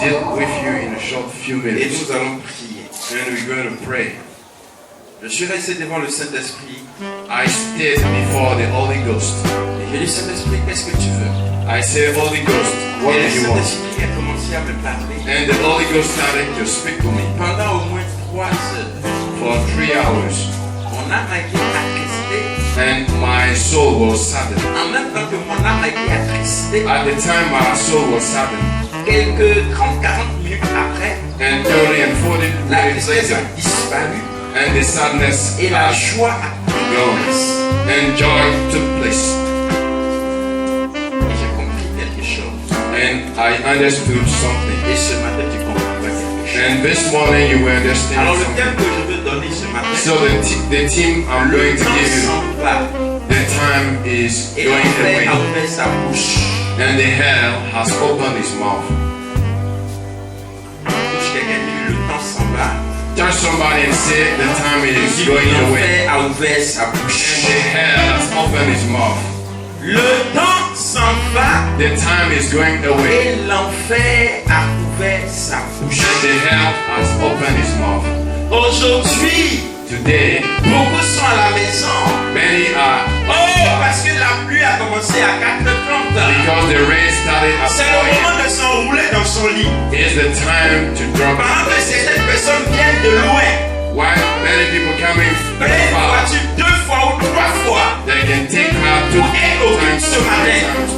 deal with you in a short few Et minutes. nous allons prier. And we're going to pray. Je suis resté devant le Saint-Esprit. I stood before the Holy Ghost. Et j'ai dit, Saint-Esprit, qu'est-ce que tu veux? I said, Holy Ghost, what Et do le you want? Saint-Esprit a commencé à me parler. And the Holy Ghost started to speak to me Pendant au moins 3 heures, for 3 hours. mon âme a été attristée. And my soul was saddened. En même temps que mon âme a été attristée, At the time, my soul was saddened. quelques 30-40 minutes après, And 30 and 40 la minutes tristesse later, a disparu and the sadness et la had joie a pris gone. place. And joy took place. Et j'ai compris quelque chose. And I understood something. Et ce matin, tu comprendras quelque chose. And this morning, you will understand Alors le something. thème que je veux donner ce matin, So the team I'm le going to temps give you, s'en va the time is et going l'enfer a away. ouvert sa bouche. And the hell has opened his mouth. Touche quelqu'un dit, le temps s'en va. Touch somebody and say the time is Dis, going away. l'enfer a ouvert sa And bouche. the hell has opened his mouth. Le temps s'en va The time is going away. et l'enfer a ouvert sa bouche. And the hell has opened his mouth. Aujourd'hui, Today, beaucoup sont à la maison. many are, Oh, parce que la pluie a commencé à 4h30. because the rain started at C'est 4 le a.m. moment de s'enrouler dans son lit. It's the time to drop. Pendant que certaines personnes viennent de loin, Why many people coming from prennent une far, voiture 2 fois ou 3 fois. they can take her two times,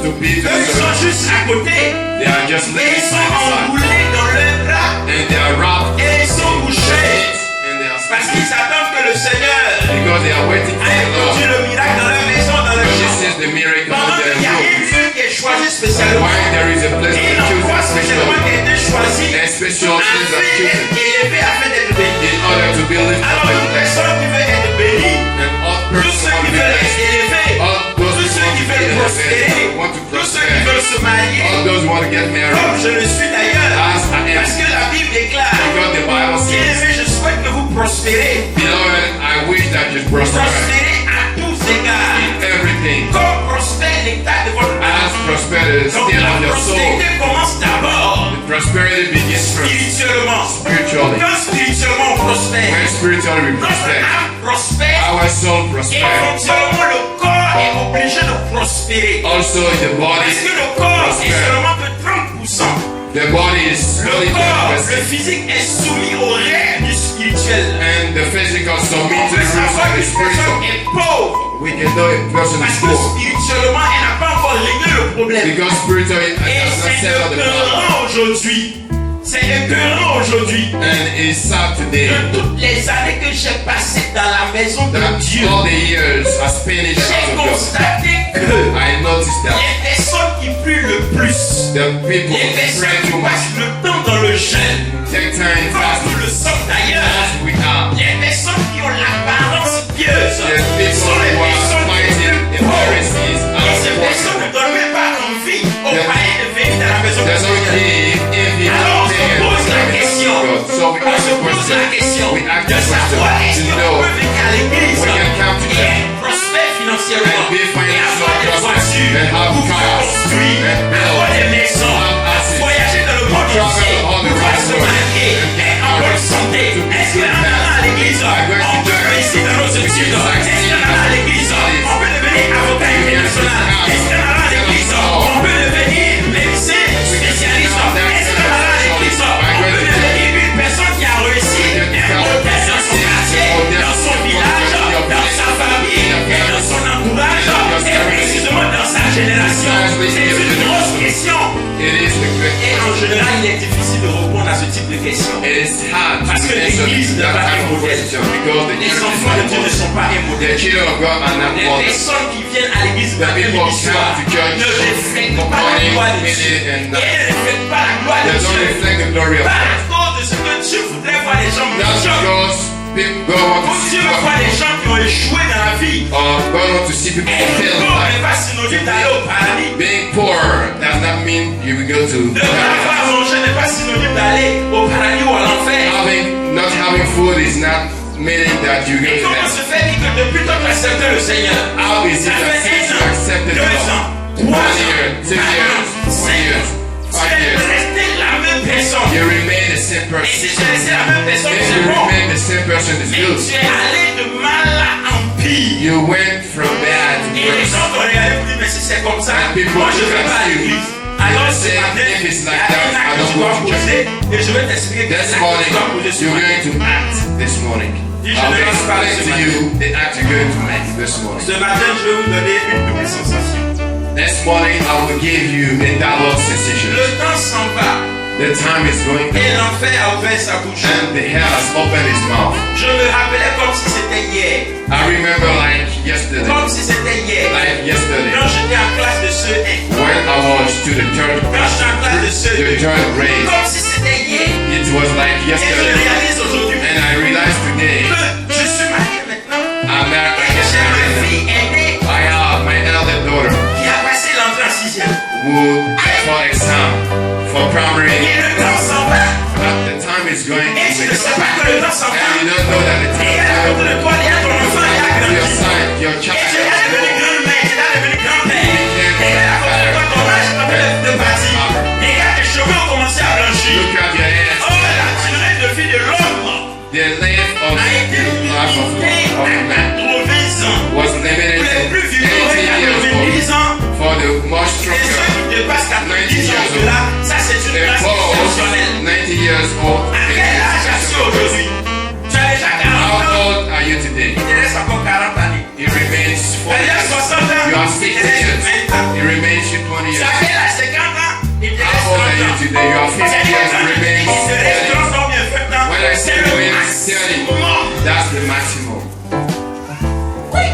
to be to Eux, ils sont serve. juste à côté. They are just Et living ils sont side by side. enroulés dans leur bras. And they are wrapped Et ils sont couchés. and they are Parce qu'ils sleeping. attendent que le Seigneur Because they are waiting for a the introduit Lord. le miracle dans leur maison, dans leur This chambre. is the miracle of Pendant their qu'il y a un room. lieu qui est choisi spécialement. Why there is a place Et for l'endroit children spécialement qui a special. été choisi A special place of afin children. d'être élevé, afin d'être béni. In order to be lifted Alors, up. toute personne qui veut être bénie, And all tous persons ceux want qui to be veulent blessed. être élevés, All those tous who ceux want qui to be veulent prospérer, elevated, want to tous ceux qui prosper. veulent se marier, All those who want to get comme married. je le suis d'ailleurs, As I am. parce que la Bible déclare, Because the Bible says, bien-aimé, je souhaite que vous prospérez, Beloved, I wish that you prosper prospérez à tous égards, in everything. comme prospère l'état de votre âme. As prosperity is Donc still la of your soul. prospérité commence d'abord The prosperity begins first spirituellement. spiritually. Quand spirituellement on prospère, When spiritually we notre prosper, âme prospère, our soul et prospers. fonctionnement le corps est obligé de prospérer. Also, the body Parce que le corps est prospers. seulement que 30%. The body is only Le corps, le 10%. physique est soumis aux règles du spirituel. And the physical On submit to peut the rules savoir of the qu'une personne spiritual. est pauvre We can know a person parce is que poor. spirituellement elle n'a pas encore réglé le problème. Because spiritually it Et does not c'est settle the problem. épeurant aujourd'hui. C'est épeurant aujourd'hui. And it's sad today De toutes les années que j'ai passées dans la maison de that Dieu, all the years I spent in the j'ai house of God, constaté que I noticed that les personnes qui prient le plus, the people les personnes pray qui too much, passent le temps dans le jeûne, take time comme fasting, nous le sommes d'ailleurs, as we are. les personnes qui ont l'apparence pieuse, The people sont les who are personnes qui fighting sont in pauvres. Pharisees Et ces personnes ne are poor. donnent même pas envie aux The- païens de venir dans la maison de There's no Seigneur. key if you Alors on se pose la question, God. So we on ask se the pose la question question. We ask de the savoir est-ce question to qu'on know peut venir à l'église we can come to et church être prospère financièrement and be et financially avoir des prosperous voitures, and have pouvoir cars construire, and build, avoir des maisons, have assets, voyager dans le monde travel entier, all the pouvoir right se way, marier, and être en bonne santé. to be Est-ce qu'en good allant à l'église, I'm going on to peut church. réussir dans nos études? Est-ce qu'en allant à l'église, on peut devenir avocat international? Est-ce qu'en allant à l'église, on peut devenir médecin spécialiste? Est-ce qu'en allant à l'église, on peut devenir une personne qui a réussi un modèle dans son quartier, dans son village, dans sa famille, et dans son entourage, et précisément dans sa génération? C'est une grosse question. It is the great Et en général, il est difficile de répondre à ce type de questions. It is hard to Parce que answer l'église n'est that pas type un of modèle. question because the Les church is enfants de not Dieu ne model. sont pas un The modèle. children of God are not Les model. personnes qui viennent à l'église The matin, people midi, soir, come to church ne reflètent pas la morning, gloire de midday, Dieu. and Et night. elles ne reflètent pas la gloire de They don't Dieu. reflect the glory of Pas God. à cause de ce que Dieu voudrait voir les gens That's médiocres. because people God want to Ou see Dieu veut voir people, les gens qui ont échoué dans la vie. God want to see people Et fail in pauvre n'est life. pas synonyme d'aller au paradis. Being poor does not mean you will go to Ne pas avoir à manger n'est pas synonyme d'aller au paradis ou à l'enfer. not having food is not meaning that you go Et to comment heaven. se fait-il que depuis que tu as accepté le Seigneur, How is it ça that fait since you 1 an, accepted 2 the ans, Lord, 3 1 ans, year, 6 4 years, ans, 4 5 years, ans, 5 tu es years, resté la même personne. You remain the same Et person. si tu es laissé la même personne, If c'est you bon. remain the same person, it's Mais good. tu es allé de mal en pire. You went from bad to Et les worse. gens t'ont regardé pour dire, mais si c'est comme ça, And people moi je ne look vais pas à at you. l'église. Alors ce They say, matin, if it's il y like a that, un I acte que don't tu go dois to church. poser et je vais t'expliquer quel This acte morning, tu dois poser ce you're matin. going to act this morning. I'll explain to you the act you're going to make this morning. Ce matin, je vais vous donner une double sensation. This morning, I will give you a double sensation. Le temps s'en va The time is going et l'enfer a ouvert sa bouche. and the hell has opened his mouth. Je me rappelais comme si c'était hier. I remember like yesterday. Comme si c'était hier. Like yesterday. Quand j'étais en classe de CE1. When I was to the third Quand j'étais en classe de CE2. the third grade. Comme si c'était hier. It was like Et je yesterday. réalise aujourd'hui And I realized today que je suis marié maintenant. I'm married. Et j'ai ma fille aînée I have my elder daughter qui a passé l'entrée en 6e. who for exam for primary. Et le temps s'en va. The time is going Et tu ne sais quick. pas que le temps s'en va. And you don't know that the time Et is à going. côté de toi, il y a ton enfant, il a Your grandi. son, your Et child tu es has devenu grown. grand-mère, tu es devenu grand-père. Et à côté de toi, ton âge est en train de partir. Et là, tes cheveux ont commencé à blanchir. Look at your hands. Oh, la durée de vie de l'homme The length of a été the life limitée of à man 80 ans. was Pour limited les to plus vieux, 80 years 90 ans. old. For the much Et ceux stronger, qui dépassent 90 ans de là, ça c'est une the classe exceptionnelle. both 90 years old. À quel âge as-tu aujourd'hui? Tu as déjà 40 How ans. old are you today? Il te reste encore 40 années. It remains Tu 40 as déjà 60 ans. years. You are Il 60 te reste years. 20 ans. It remains you 20 Tu years. as quel âge? 50 ans. Il te How reste old are 30 you ans. today? You are 50 years. It remains Il te reste 30. 30 ans, bien 20 ans. When I say C'est le remains 30, maximum. that's the maximum. Oui.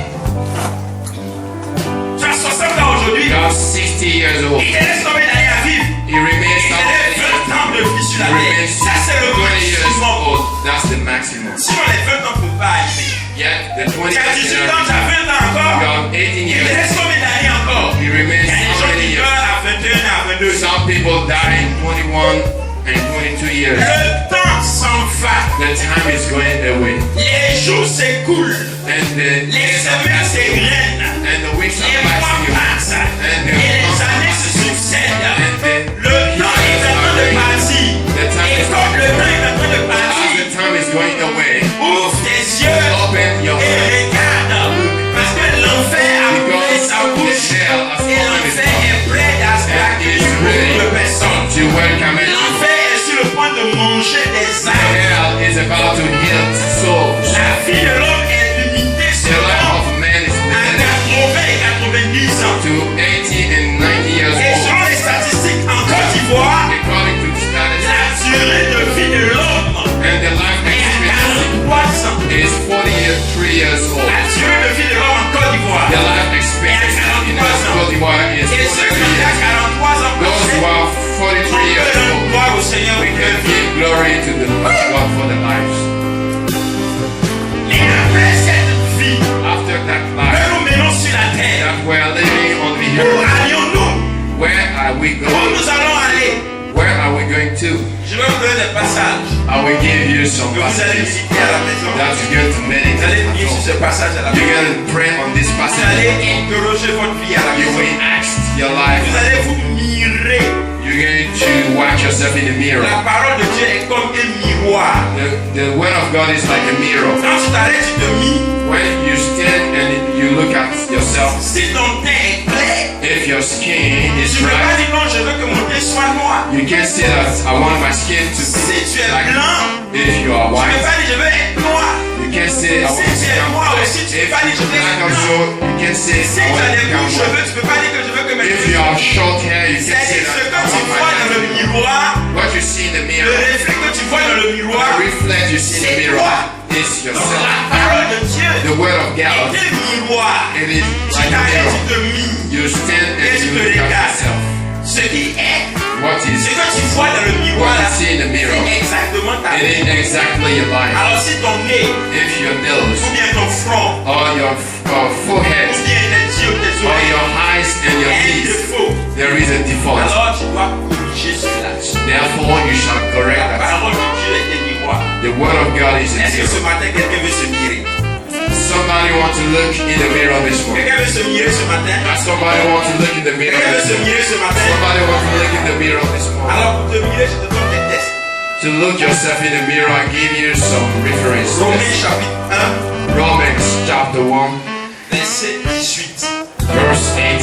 Tu as 60 ans aujourd'hui. You are 60 years old. Il te reste combien d'années à vivre? It remains Il te reste 20 ans de vie sur la It terre. remains Ça c'est le 20 years maximum. old. That's the maximum. Sinon les 20 ans ne peuvent pas arriver. Yet the 20 Tu as 18 ans, tu years as 20 ans you encore. have 18 Il te years. reste combien d'années encore? It remains Il y a des how gens many qui years? meurent à 21 à 22 ans. Some people die in 21 and 22 years. Le temps s'en va. The time is going away. Les jours s'écoulent. And the Les days are semaines passing. s'égrènent. And the weeks are Les mois passing. passent. And the Et les months are années se passing. succèdent. And the Le temps est en train de partir. Et comme le temps est en train de as the partir, time is going away, ouvre tes yeux open your et eyes. regarde. Parce que l'enfer a ouvert sa bouche. Et l'enfer est prêt à se accueillir beaucoup de personnes. To welcome it. L'enfer est sur le point de manger des âmes. Hell is about to heal souls. La vie de l'homme est limitée The life seulement of man is à limited 80 et 90 ans. to 80 and 90 years Et old. selon les statistiques en Côte d'Ivoire, According to the la statistics, durée de vie de l'homme and the life est expectancy à 43 ans. is 43 years old. La durée de vie de l'homme en Côte d'Ivoire. The life expectancy in Cote d'Ivoire is Et ceux 43 qui ont years. 43 ans Those who passés, are 43 years on peut old, gloire au Seigneur we pour can leur vie. give glory to the God for the lives. Et après cette vie After that que life nous menons sur la terre, that we are living on the où earth, allions-nous? where are we Où going? nous allons aller? Where are we going to? Je vais vous donner des passages I will give you some que vous allez passages visiter à la maison. that you're going to Vous allez meditate prier sur ce on. passage à la You're maison. going to pray on this Vous passage. allez interroger votre vie à la You maison. will ask your life. Vous allez vous mirer. You're going to watch yourself in the mirror. La parole de Dieu est comme un miroir. The word of God is like a mirror. Quand tu t'arrêtes, tu te mires. When you stand and you look at yourself, Si ton teint est clair, if your skin is tu ne peux pas right, dire non, je veux que mon teint soit noir. you can say that I want my skin to Si tu be es like blanc, if you are tu ne peux white. pas dire je veux être noir. You can say I want to Si tu es noir become aussi, tu ne if peux pas dire je you're veux black être also, blanc. you can say Si I tu want as to des become courts cheveux, white. tu ne peux pas dire que je veux que mes If cheveux you have short hair, you can say C'est-à-dire ce that que I tu want vois dans le my hair. miroir, What you see in the le mirror, reflet que tu vois dans le miroir, the reflex you see in the c'est mirror toi. is Donc yourself. la parole de Dieu The word of est God, un miroir. it is Tu like a t'arrêtes, mirror. tu te mires. You stand Et and tu you te look at regardes. yourself. Ce qui est, What ce is que tu vois dans le miroir, what là, you see in the mirror? c'est exactement ta vie. It is exactly your life. Alors si ton nez, If your nose ou bien ton front, or your forehead ou bien tes yeux ou tes or oreilles, your eyes and your est un teeth, défaut, there is a default. alors tu dois corriger cela. Therefore, you shall correct La that. parole de Dieu est un miroir. The word of God is a Est-ce que ce mirror. matin quelqu'un veut se mirer? Somebody wants to look in the mirror this morning. Quelqu'un veut se mirer ce matin? Somebody wants to look in the mirror Quelqu'un veut this se morning. mirer ce matin? Somebody wants to look in the mirror this morning. Alors pour te mirer, je te donne des to look yourself in the mirror, I give you some references. Romains chapitre 1, Romans chapter 1, verset 18. verse 18.